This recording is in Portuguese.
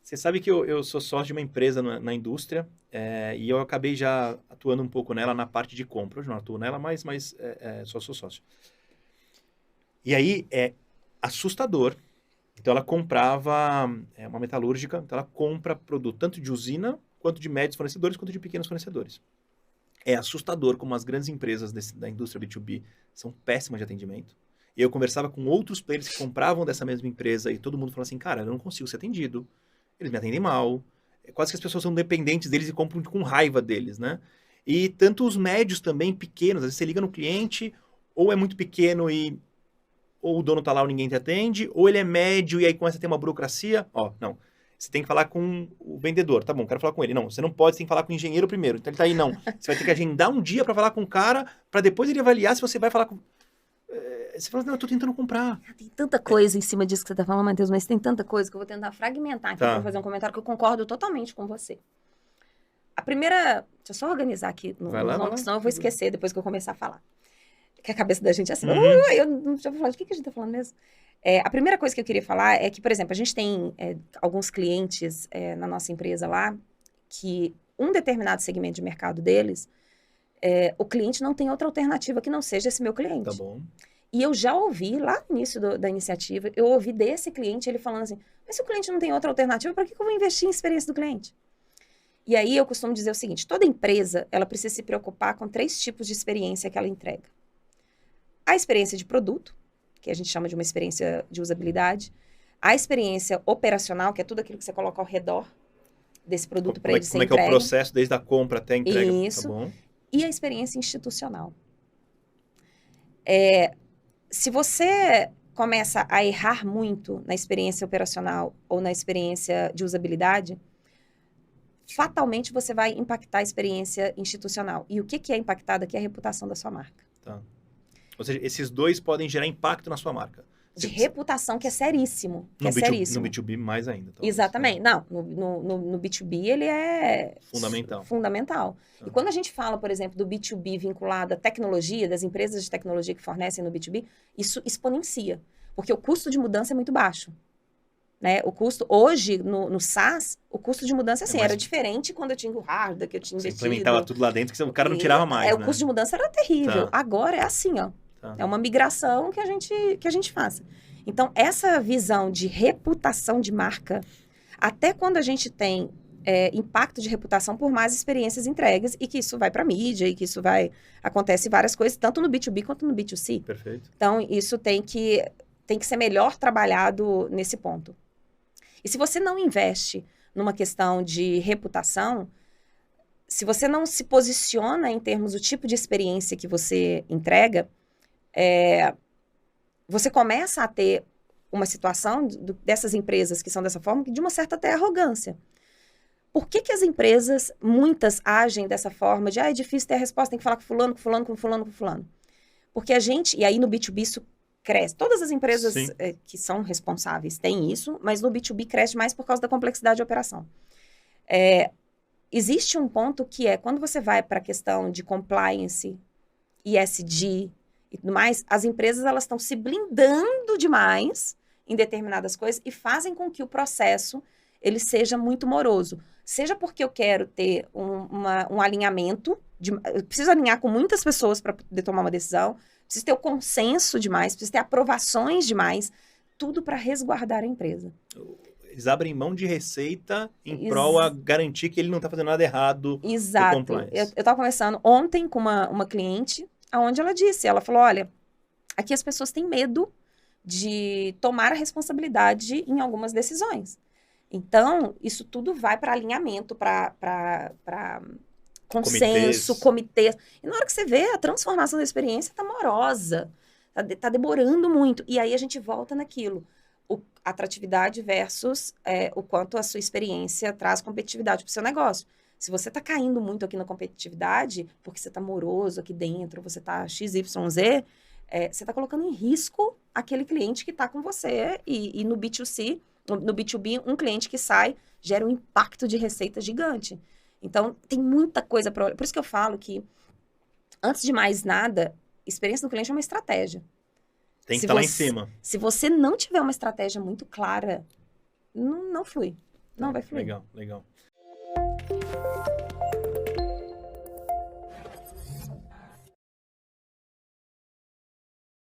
Você sabe que eu sou sócio de uma empresa na indústria, e eu acabei já atuando um pouco nela na parte de compra. Hoje não atuo nela, mas só sou sócio. E aí é assustador. Então ela comprava, uma metalúrgica, então ela compra produto tanto de usina, quanto de médios fornecedores, quanto de pequenos fornecedores. É assustador como as grandes empresas da indústria B2B são péssimas de atendimento. E eu conversava com outros players que compravam dessa mesma empresa e todo mundo falou assim, cara, eu não consigo ser atendido, eles me atendem mal, quase que as pessoas são dependentes deles e compram com raiva deles, né? E tanto os médios também, pequenos, às vezes você liga no cliente, ou é muito pequeno e ou o dono tá lá ou ninguém te atende, ou ele é médio e aí começa a ter uma burocracia. Ó, não. Você tem que falar com o vendedor. Tá bom, quero falar com ele. Não, você não pode, você tem que falar com o engenheiro primeiro. Então ele tá aí, não. Você vai ter que agendar um dia para falar com o cara, para depois ele avaliar se você vai falar com... Você fala, não, eu tô tentando comprar. Tem tanta coisa em cima disso que você tá falando, Matheus, mas tem tanta coisa que eu vou tentar fragmentar aqui para fazer um comentário que eu concordo totalmente com você. A primeira... Deixa eu só organizar aqui no nome, senão eu vou esquecer depois que eu começar a falar. Que a cabeça da gente é assim, eu não já vou falar, de que a gente tá falando mesmo? A primeira coisa que eu queria falar é que, por exemplo, a gente tem alguns clientes na nossa empresa lá, que um determinado segmento de mercado deles, o cliente não tem outra alternativa que não seja esse meu cliente. Tá bom. E eu já ouvi, lá no início da iniciativa, eu ouvi desse cliente, ele falando assim, mas se o cliente não tem outra alternativa, para que eu vou investir em experiência do cliente? E aí eu costumo dizer o seguinte, toda empresa, ela precisa se preocupar com 3 tipos de experiência que ela entrega. A experiência de produto, que a gente chama de uma experiência de usabilidade. A experiência operacional, que é tudo aquilo que você coloca ao redor desse produto para ele ser entregue. Como é que é o processo desde a compra até a entrega? Isso. Tá bom. E a experiência institucional. Se você começa a errar muito na experiência operacional ou na experiência de usabilidade, fatalmente você vai impactar a experiência institucional. E o que é impactado aqui é a reputação da sua marca. Tá. Ou seja, esses dois podem gerar impacto na sua marca. De reputação, que é seríssimo. No B2B mais ainda. Talvez. Exatamente. Não, no B2B ele é... Fundamental. E quando a gente fala, por exemplo, do B2B vinculado à tecnologia, das empresas de tecnologia que fornecem no B2B, isso exponencia. Porque o custo de mudança é muito baixo. Né? O custo, hoje, no SaaS, o custo de mudança assim, era diferente quando eu tinha o hardware, que eu tinha investido. Você implementava tudo lá dentro, que o cara não tirava mais, O custo de mudança era terrível. Tá. Agora é assim, ó. Tá. É uma migração que a gente faz. Então, essa visão de reputação de marca, até quando a gente tem impacto de reputação por mais experiências entregues, e que isso vai para a mídia, e que isso acontece várias coisas, tanto no B2B quanto no B2C. Perfeito. Então, isso tem que ser melhor trabalhado nesse ponto. E se você não investe numa questão de reputação, se você não se posiciona em termos do tipo de experiência que você entrega, você começa a ter uma situação dessas empresas que são dessa forma, de uma certa até arrogância. Por que as empresas, muitas, agem dessa forma de, é difícil ter a resposta, tem que falar com fulano, com fulano, com fulano, com fulano. Porque a gente, e aí no B2B isso cresce. Todas as empresas que são responsáveis têm isso, mas no B2B cresce mais por causa da complexidade de operação. Existe um ponto que quando você vai para a questão de compliance, ESG e tudo mais, as empresas elas estão se blindando demais em determinadas coisas e fazem com que o processo ele seja muito moroso. Seja porque eu quero ter um alinhamento, eu preciso alinhar com muitas pessoas para poder tomar uma decisão, preciso ter o consenso demais, preciso ter aprovações demais, tudo para resguardar a empresa. Eles abrem mão de receita em prol a garantir que ele não está fazendo nada errado. Exato. Eu estava conversando ontem com uma cliente, onde ela falou, olha, aqui as pessoas têm medo de tomar a responsabilidade em algumas decisões. Então, isso tudo vai para alinhamento, para consenso, comitês. E na hora que você vê, a transformação da experiência está morosa, está demorando muito. E aí a gente volta naquilo. Atratividade versus o quanto a sua experiência traz competitividade para o seu negócio. Se você está caindo muito aqui na competitividade, porque você está moroso aqui dentro, você está XYZ, você está colocando em risco aquele cliente que está com você. E no B2C, no B2B, um cliente que sai gera um impacto de receita gigante. Então, tem muita coisa para olhar. Por isso que eu falo que, antes de mais nada, experiência do cliente é uma estratégia. Tem que estar lá em cima. Se você não tiver uma estratégia muito clara, não flui. Não vai fluir. Legal, legal.